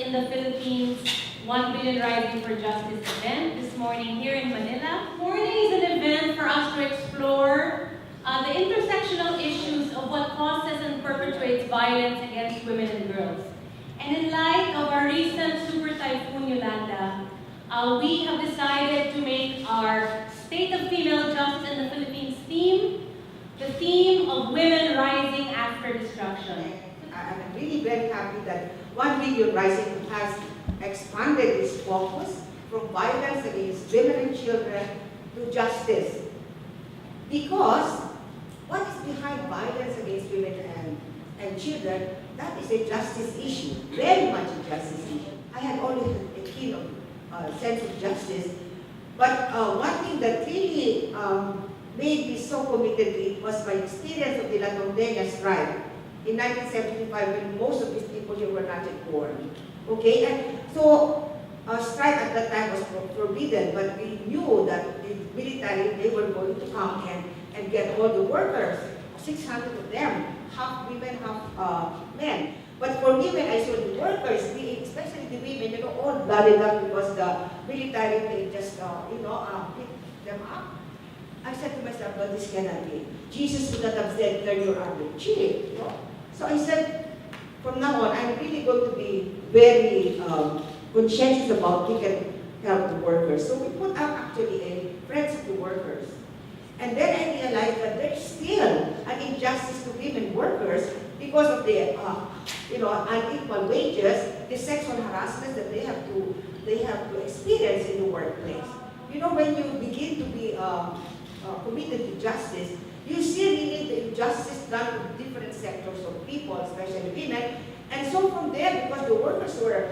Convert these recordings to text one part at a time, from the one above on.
in the Philippines 1 Billion Rising for Justice event this morning here in Manila. Morning is an event for us to explore the intersectional issues of what causes and perpetuates violence against women and girls. And in light of our recent Super Typhoon Yolanda, we have decided to make our State of Female Justice in the Philippines theme the theme of women rising after destruction. I'm really very happy that 1 Billion Rising has expanded its focus from violence against women and children to justice. Because what is behind violence against women and children, that is a justice issue, very much a justice issue. I had always a keen sense of justice, but one thing that really made me so committed to it was my experience of the La Tondela strike in 1975 when most of these people here were not yet born. Okay, and so our strike at that time was forbidden, but we knew that the military, they were going to come and get all the workers, 600 of them, half women, half men. But for me, when I saw the workers, especially the women, all blooded up because the military, they just, pick them up. I said to myself, well, this cannot be. Jesus would not have said, turn your arm and cheer. So I said, from now on, I'm really going to be very conscientious about we can help the workers. So we put up actually a Friends of the Workers. And then I realized that there's still an injustice to women workers because of the unequal wages, the sexual harassment that they have to experience in the workplace. When you begin to be committed to justice, you see really the injustice done to different sectors of people, especially women. And so from there, because the workers were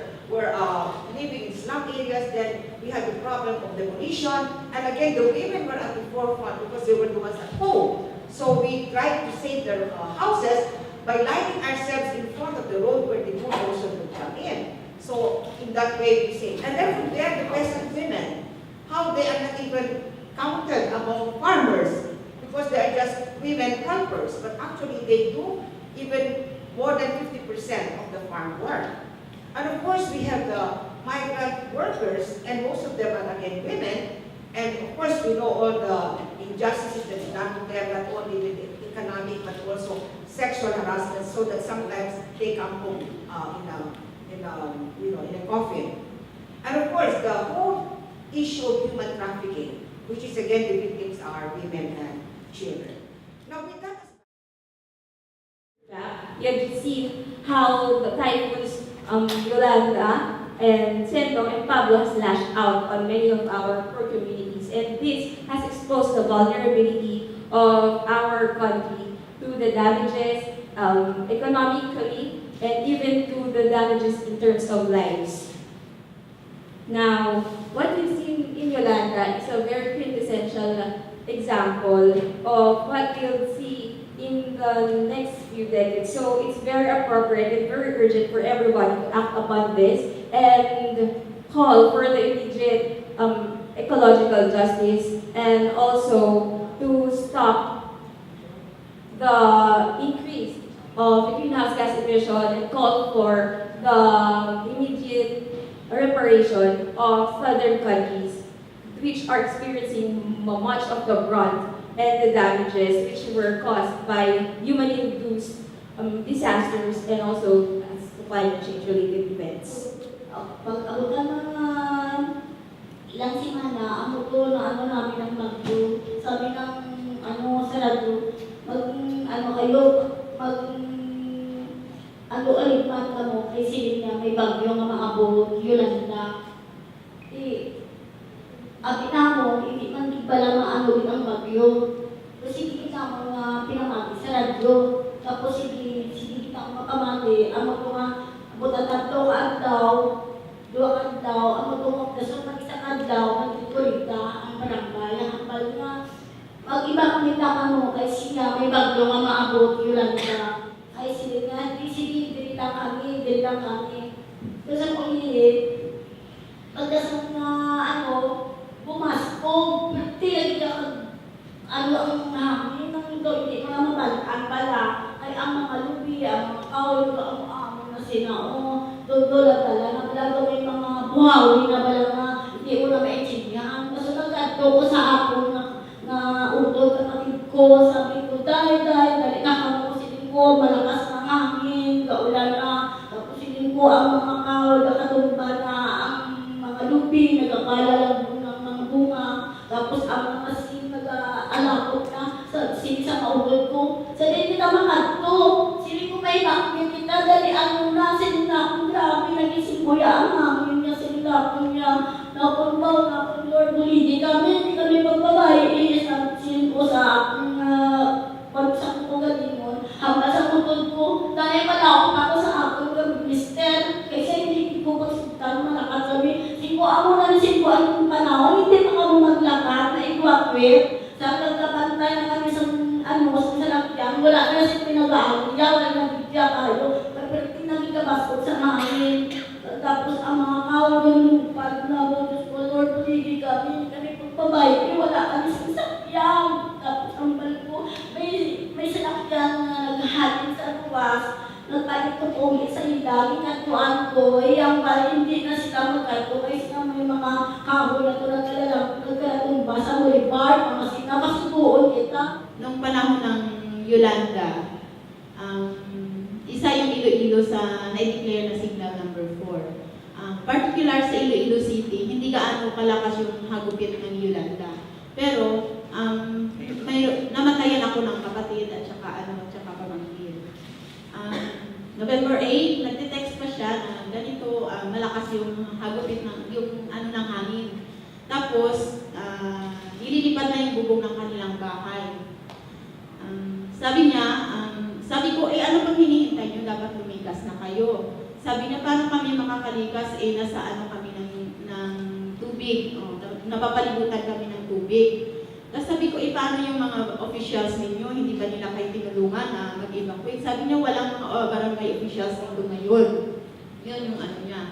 living in slum areas, then we had the problem of demolition. And again, the women were at the forefront because they were the ones at home. So we tried to save their houses by lining ourselves in front of the road where the new ocean would come in. So in that way, we saved. And then from there, the peasant women, how they are not even counted among farmers because they are just women helpers, but actually they do even more than 50% of the farm work. And of course, we have the migrant workers, and most of them are again women. And of course, we know all the injustices that is done to them, not only with economic, but also sexual harassment, so that sometimes they come home in a coffin. And of course, the whole issue of human trafficking, which is again the victims are women and children. Now, with that. You have seen how the typhoons Yolanda and Sentong and Pablo has lashed out on many of our poor communities, and this has exposed the vulnerability of our country to the damages economically and even to the damages in terms of lives. Now, what we've seen in Yolanda is a very quintessential example of what we'll see in the next few decades. So it's very appropriate and very urgent for everyone to act upon this and call for the immediate ecological justice, and also to stop the increase of the greenhouse gas emission and call for the immediate reparation of southern countries which are experiencing much of the brunt and the damages which were caused by human-induced disasters and also climate change-related events. Pag-abutan ng ilang simana, ang muto na namin ng magdo, sabi ng sarado, alipan ka mo, kay silid niya, may bagyo nga maabot, Yolanda. Abi na mo, hindi man pala maanod ang bagyo. Kasi hindi kita mo nga pinamati sa radyo. Tapos hindi kita makamati. Ang mga buta tatlo kadlaw, 2 kadlaw, ang mga dasal ng isa kadlaw, nagtuturita ang barangay. Ang pala nga, mag-iba kumita ka mo, kay siya may bagyo nga maabot, Yolanda. Ay sila nga, hindi dirita kami. Kasi kung hindi, pagdasal na pumasok, pati ang hangin ng hindi mga mabalaan pala ay ang mga lubi, ang mga kaul, ang na sinao, dodola tala na pala may mga buhawi na pala nga hindi ko na maintindihan. Kasi nagkadto ko sa ako na utol kapatid ko, sabi ko, dali na kamo silin ko, malakas ng hangin, kaulan na, tapos silin ko ang mga kahoy, nakatumba na ang mga lupi, nagkakalala ng mga bunga, tapos ang mga sin nag-alapot na sa maulod ko. Sa din kita makadto, silin ko may bakit kita, dali ano na, silin na akong grabe, nagising ko ang hangin niya, silin na akong niya, napunbaw, Lord, hindi kami magbabayi, silin ko sa aking pagsak ko galingon, hanggang sa tutod ko, dahil malawak ako sa aking mister, kaysa hindi ko pagsitan, malakas kami, singko ako na rin singko ang panahon, hindi pa kami maglakad, na-evacuate, sa nagkapantay na kami sa salakyan, wala na siya pinag-aakuya, wala na bigya kayo, pero pinagigabas ko sa namin, tapos ang mga kawan lupad na Diyos ko, Lord, puligi kami pagpabay, wala kami sa sakyan, tapos ang bal ko, may salakyan na naghahatid sa luwas, nagpalit ko po ulit sa ilang, inatuan ko, ang bal, hindi na sila magkato, kasi na may mga kahoy na ito nagkalatumba sa boulevard, mga sinapasubuon kita. Nung panahon ng Yolanda, isa yung Iloilo sa na-declare na signal number 4. Particular sa Iloilo City, hindi gaano kalakas yung hagupit ng Yolanda. Pero may namatayan ako ng kapatid at saka pamangkin. November 8, nagte-text pa siya na ganito malakas yung hagupit ng ng hangin. Tapos ililipad na yung bubong ng kanilang bahay. Sabi ko, ano pang hinihintay nyo? Dapat lumikas na kayo. Sabi niya, paano kami makakalikas? Nasa kami ng tubig. Napapalibutan kami ng tubig. Tapos sabi ko, paano yung mga officials ninyo? Hindi ba nila kayo tinulungan na mag-evacuate? Sabi niya, walang mga barangay officials nito ngayon. Yun yung niya.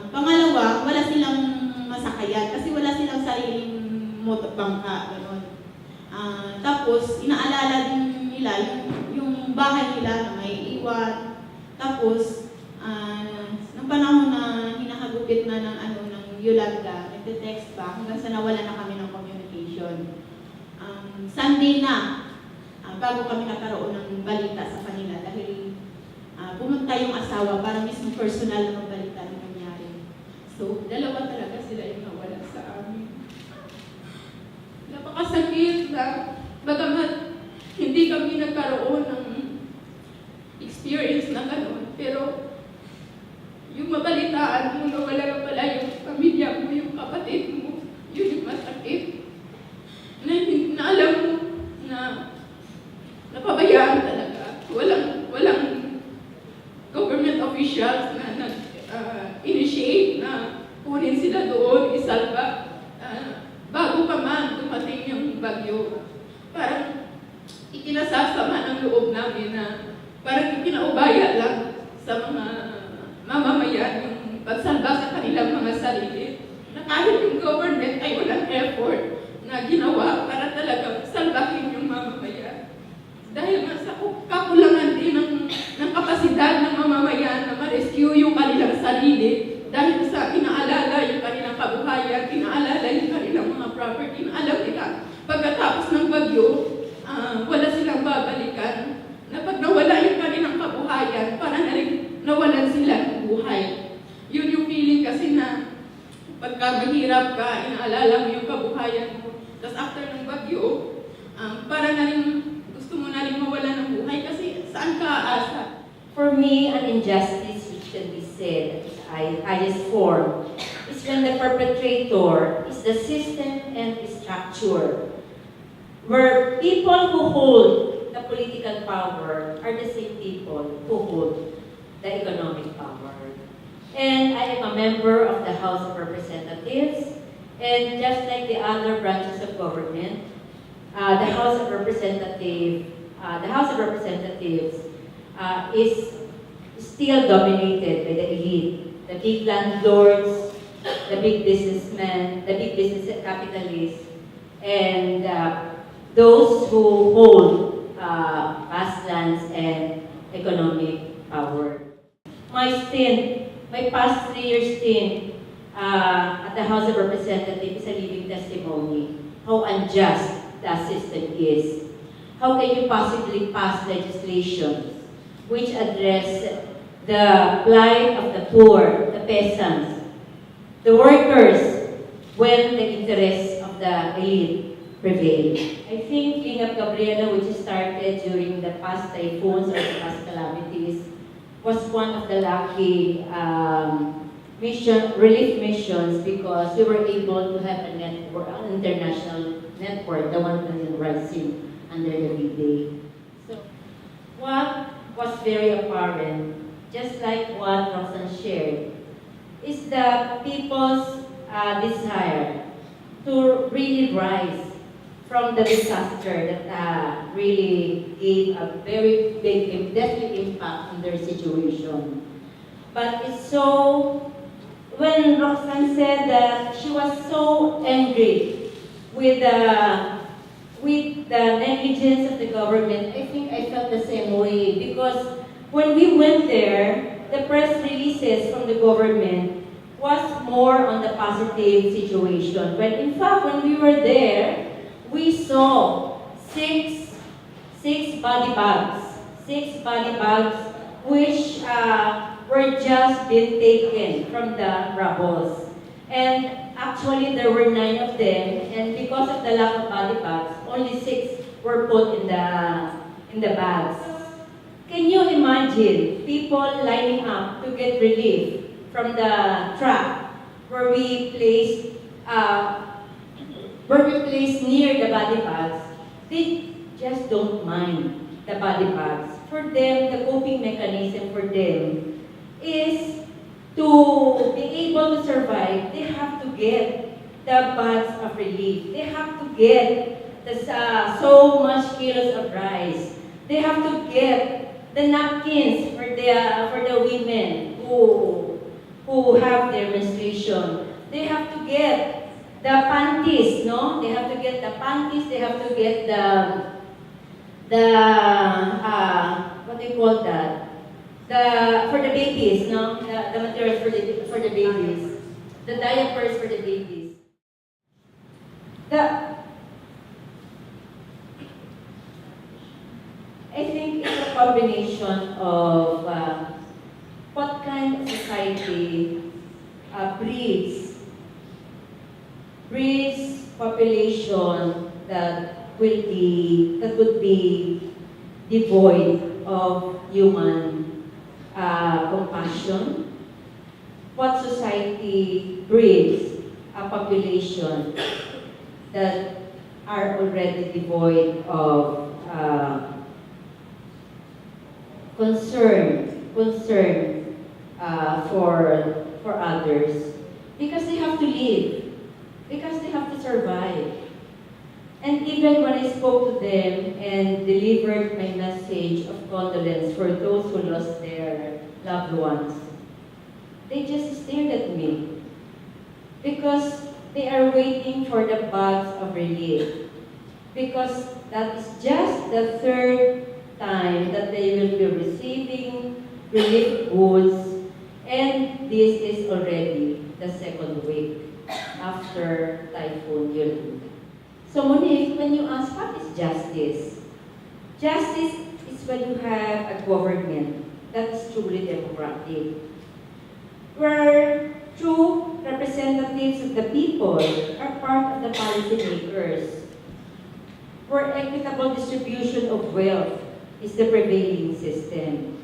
Pangalawa, wala silang masakayan kasi wala silang sariling bangka. Gano'n. Tapos, inaalala din nila yung bahay nila na may iwan. Tapos, nung panahon na hinahagupit na ng Yolanda, nagte-text pa hanggang sa nawala na kami ng communication. Sunday na, bago kami nakaroon ng balita sa kanila dahil pumunta yung asawa para mismo personal na magbalita ng nangyari. So, dalawa talaga sila yung nawala sa amin. Napakasakit na bagamat hindi kami nagkaroon ng experience na gano'n, pero yung mabalitaan mo na wala na pala yung pamilya mo, yung kapatid mo, yun yung masakit. Na alam mo na napabayaan talaga. Walang government officials na nag-initiate na kunin sila doon, isalba. Bago pa man dumating yung bagyo, parang ikinasasama ng loob namin na parang ikinaubaya lang sa mga mamamayan yung pagsalba sa kanilang mga sarili. Na kahit yung government ay walang effort na ginawa para talagang salbahin yung mamamayan. Dahil nga sa kakulangan din ng kapasidad ng mamamayan na ma-rescue yung kanilang sarili dahil sa inaalala yung kanilang kabuhayan, inaalala yung kanilang mga property, alam nila pagkatapos ng bagyo, wala silang babalikan, na pag nawala yung kanilang kabuhayan, para na rin nawalan sila ng buhay. Yun yung feeling kasi na pagka mahirap ka, inaalala mo yung kabuhayan mo, tapos after ng bagyo, para na rin gusto mo na rin mawala ng buhay kasi saan ka aasa? For me, an injustice which can be said at its highest form is when the perpetrator is the system and the structure, where people who hold the political power are the same people who hold the economic power. And I am a member of the House of Representatives, and just like the other branches of government, the House of Representatives is still dominated by the elite, the big landlords, the big businessmen, the big business capitalists, and those who hold vast lands and economic power. My stint my past 3 years stint at the House of Representatives is a living testimony how unjust the system is. How can you possibly pass legislation which address the plight of the poor, the peasants, the workers, when the interests of the elite prevail? I think Cleanup Gabriela, which started during the past typhoons or the past calamities, was one of the lucky relief missions because we were able to have a network, an international network, the 1 million rising under the V-Day. So, what was very apparent, just like what Roxanne shared, is the people's desire to really rise from the disaster that really gave a very big, deadly impact on their situation. But it's so, when Roxanne said that she was so angry with the negligence of the government, I think I felt the same way because when we went there, the press releases from the government was more on the positive situation. When in fact, when we were there, we saw six body bags, which were just been taken from the rubbles. And actually, there were 9 of them, and because of the lack of body bags, only 6 were put in the bags. Can you imagine people lining up to get relief from the truck where we placed near the body bags? They just don't mind the body bags. For them, the coping mechanism for them is to be able to survive. They have to get the bags of relief. They have to get the so much kilos of rice. They have to get the napkins for the women who have their menstruation. They have to get the panties, no? They have to get the panties. They have to get the what do you call that? For the babies, no? The materials for the babies. The diapers for the babies. I think it's a combination of what kind of society breeds population that would be devoid of human compassion. What society breeds a population that are already devoid of concern for others, because they have to live, because they have to survive. And even when I spoke to them and delivered my message of condolence for those who lost their loved ones, they just stared at me because they are waiting for the bags of relief, because that is just the 3rd time that they will be receiving relief goods, and this is already the 2nd week after Typhoon Yulin. So Monique, when you ask what is justice? Justice is when you have a government that is truly democratic, where true representatives of the people are part of the policymakers, where equitable distribution of wealth is the prevailing system,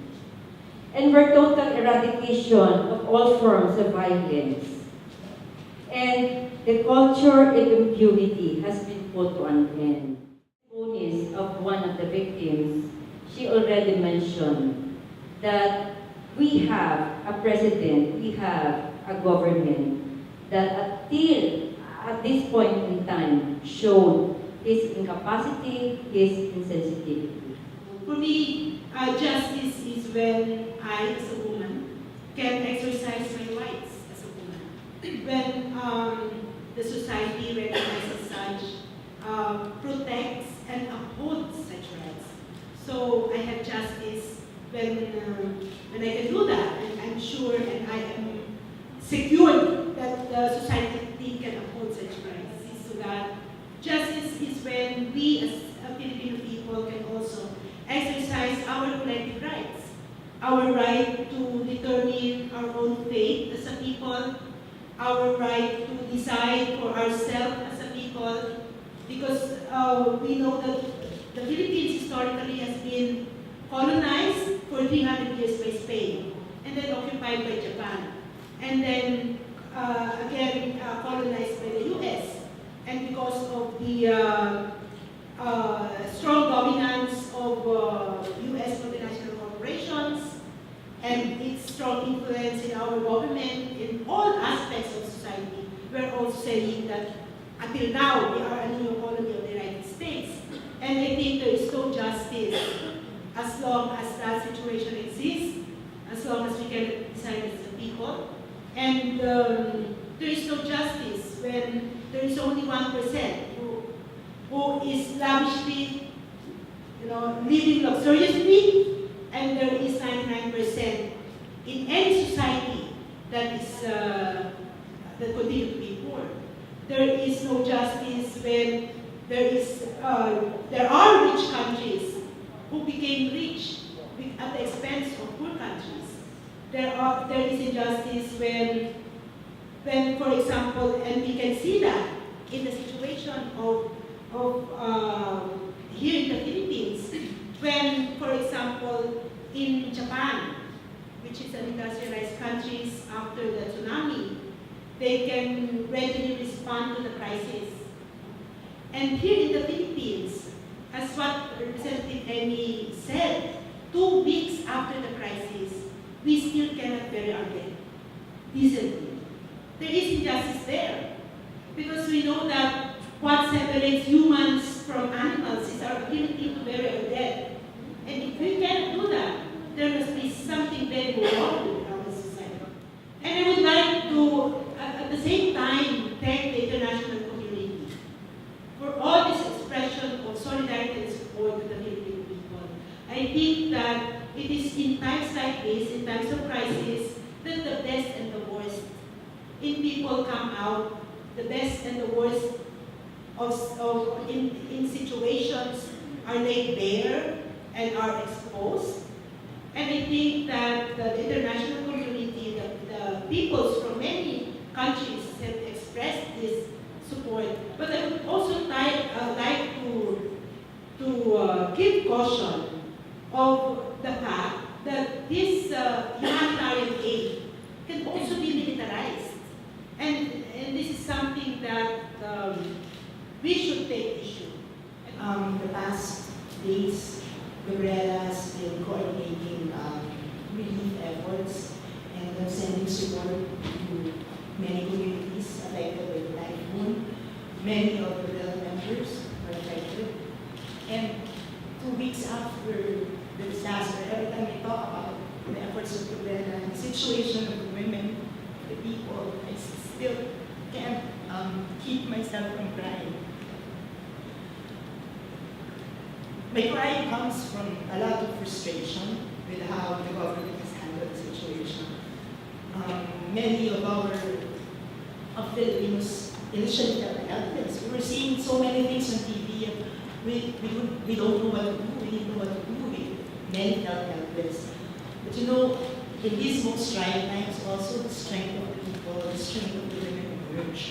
and where total eradication of all forms of violence and the culture of impunity has been put to an end. Bonus of one of the victims, she already mentioned that we have a president, we have a government that until at this point in time showed his incapacity, his insensitivity. For me, justice is when I, as a woman, can exercise my rights as a woman. When the society recognizes such, protects and upholds such rights. So I have justice when I can do that, and I'm sure and I am secured that the society can uphold such rights, is so that justice is when we as Filipino people can also exercise our collective rights, our right to determine our own fate as a people, our right to decide for ourselves as a people, because we know that the Philippines historically has been colonized for 300 years by Spain, and then occupied by Japan, and then again colonized by the US. And because of the strong dominance of US multinational corporations and its strong influence in our government in all aspects of society, we're also saying that until now we are a neo-colony of the United States. And I think there is no justice as long as that situation exists, as long as we can decide as a people. And there is no justice when there is only 1% who is lavishly, living luxuriously, and there is 99% in any society that is that continue to be poor. There is no justice when there are rich countries who became rich at the expense of poor countries. There is injustice when, for example, and we can see that in the situation of here in the Philippines, when, for example, in Japan, which is an industrialized country after the tsunami, they can readily respond to the crisis. And here in the Philippines, as what Representative Amy said, 2 weeks after the crisis, we still cannot bury our dead decently. There is injustice there, because we know that what separates humans from animals is our ability to bury our dead. And if we cannot do that, there must be something very wrong with our society. And I would like to, at the same time, thank the international community for all this expression of solidarity and support to the Filipino people. I think that it is in times like this, in times of crisis, that the best and the worst in people come out. The best and the worst in situations are laid bare and are exposed. And I think that the international community, the peoples from many countries have expressed this support. But I would also like to give caution of the fact that this humanitarian aid can also be militarized. And this is something that we should take issue. The past days, Gabriela has been coordinating relief efforts and sending support to many communities affected by the typhoon. Many of the Gabriela members are affected. And 2 weeks after the disaster, every time we talk about the efforts of Gabriela, the situation of the women, the people, I still can't keep myself from crying. My crying comes from a lot of frustration with how the government has handled the situation. Many of our Filipinos initially felt helpless. We were seeing so many things on TV and we don't know what to do, we didn't know what to do. Many felt helpless. But in these most trying times, also the strength of the people, the strength of the women emerge.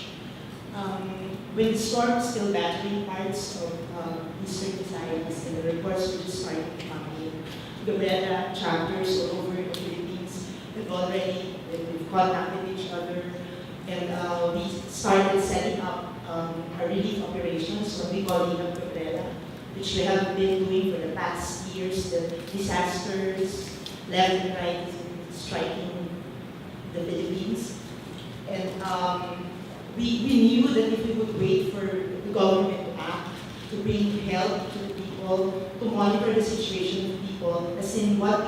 When the storm is still battering parts of Eastern Visayas and the reports were just starting to come in, Gabriela chapters all over the Philippines we've contacted each other, and we started setting up our relief operations, what we call Liga Gabriela, which we have been doing for the past years. The disasters left and right is striking the Philippines. And we knew that if we would wait for the government to act, to bring help to the people, to monitor the situation of people, as in what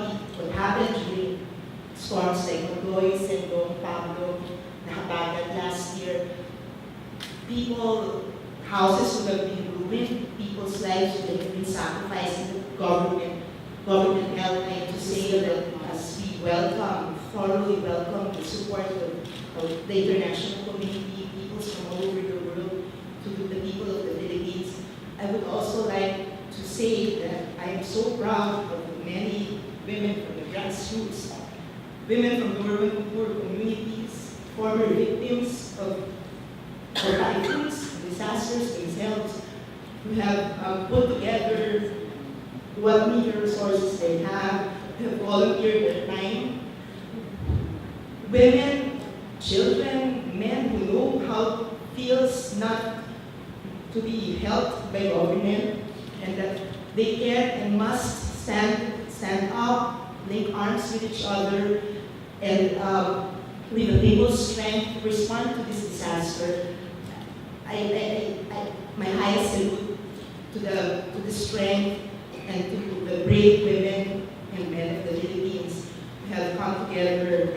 happened during storms like Mondoy, Sendong, Pablo, Nahabagat last year, houses would have been ruined, people's lives would have been sacrificed, and the government help. I have to say that as we thoroughly welcome the support of of the international community, peoples from all over the world, to the people of the Philippines. I would also like to say that I am so proud of the many women from the grassroots, women from the urban poor communities, former victims of typhoons, disasters themselves, who have put together what meager resources they have volunteered their time. Women, children, men who know how it feels not to be helped by government, and that they can and must stand up, link arms with each other, and with the people's strength to respond to this disaster. My highest salute to the strength and to the brave women and men of the Philippines who have come together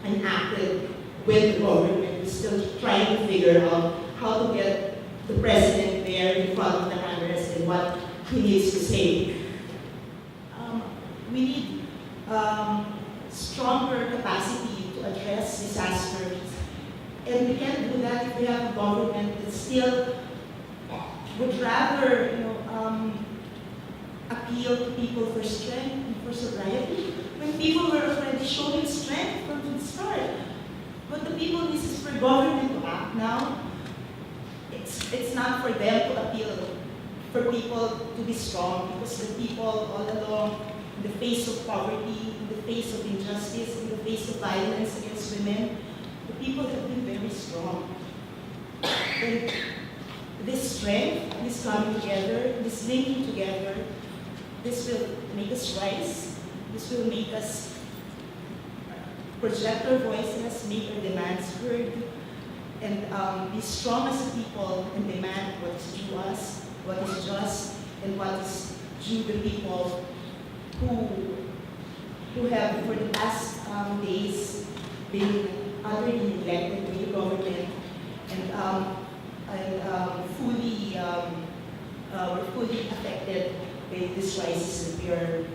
and acted with the government, who's still trying to figure out how to get the president there in front of the cameras and what he needs to say. We need stronger capacity to address disasters, and we can't do that if we have a government that still would rather, appeal to people for strength and for sobriety, when people were already showing strength from the start. What the people need is for government to act now. It's not for them to appeal for people to be strong, because the people all along, in the face of poverty, in the face of injustice, in the face of violence against women, the people have been very strong. And this strength, this coming together, this linking together, this will make us rise. This will make us project our voices, make our demands heard, and be strong as a people and demand what is due us, what is just, and what is due the people who have for the past days been utterly neglected by the government and were fully affected by this crisis that we are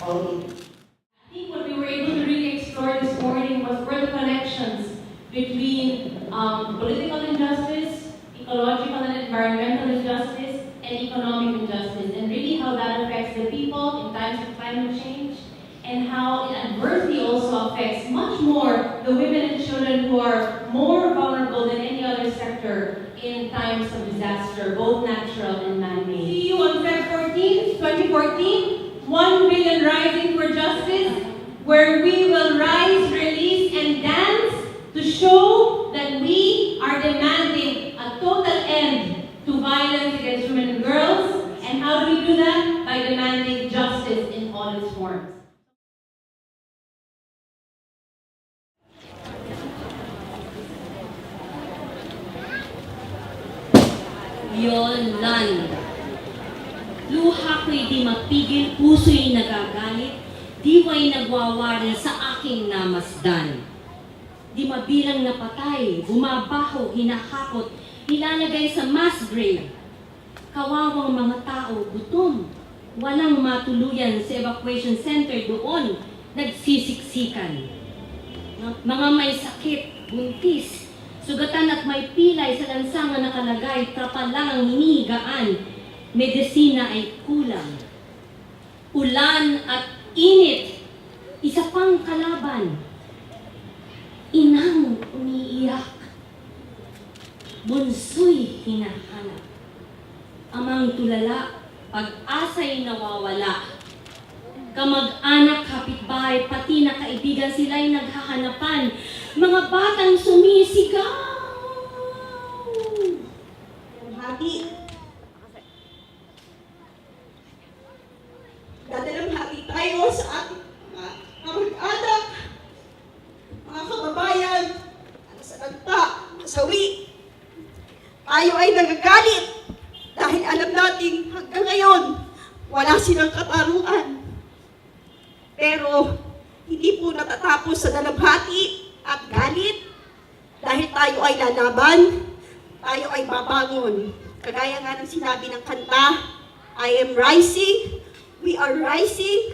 all in. I think what we were able to really explore this morning was where the connections between political injustice, ecological and environmental injustice, and economic injustice, and really how that affects the people in times of climate change, and how it adversely also affects much more the women and children who are more vulnerable than any other sector in times of disaster, both natural and man-made. See you on February 14, 2014, 1 billion Rising for Justice, where we will rise, release, and dance to show that we are demanding a total end to violence against women and girls. And how do we do that? By demanding justice in all its forms. Yolanda. Luha ko'y di mapigil, puso'y nagagalit, diwa'y nagwawarin sa aking namasdan. Di mabilang na patay, bumabaho, hinahakot, nilalagay sa mass grave. Kawawang mga tao, gutom, walang matuluyan sa evacuation center doon, nagsisiksikan. Mga may sakit, buntis, sugatan at may pilay sa lansangan nakalagay, trapal lang ang hinihigaan, medisina ay kulang. Ulan at init, isa pang kalaban. Inang umiiyak, bunso'y hinahanap. Amang tulala, pag-asa'y nawawala. Kamag-anak, kapitbahay, pati na kaibigan sila'y naghahanapan. Mga batang sumisigaw. Hati. Dadalamhati tayo sa ating mga kamag-anak, mga kababayan, sa nagta, sawi. Tayo ay nagagalit dahil alam natin hanggang ngayon wala silang katarungan. Pero hindi po natatapos sa dalamhati at galit dahil tayo ay lalaban, tayo ay babangon. Kagaya nga ng sinabi ng kanta, I am rising, we are rising,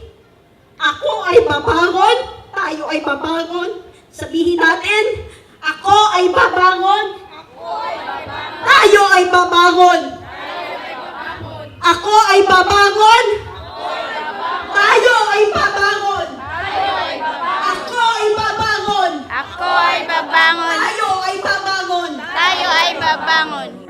ako ay babangon, tayo ay babangon, Sabihin natin, ako ay babangon. Tayo ay babangon. Ako ay babangon. Tayo ay babangon. Ako ay babangon. Ako ay babangon. Tayo ay babangon. Tayo ay babangon.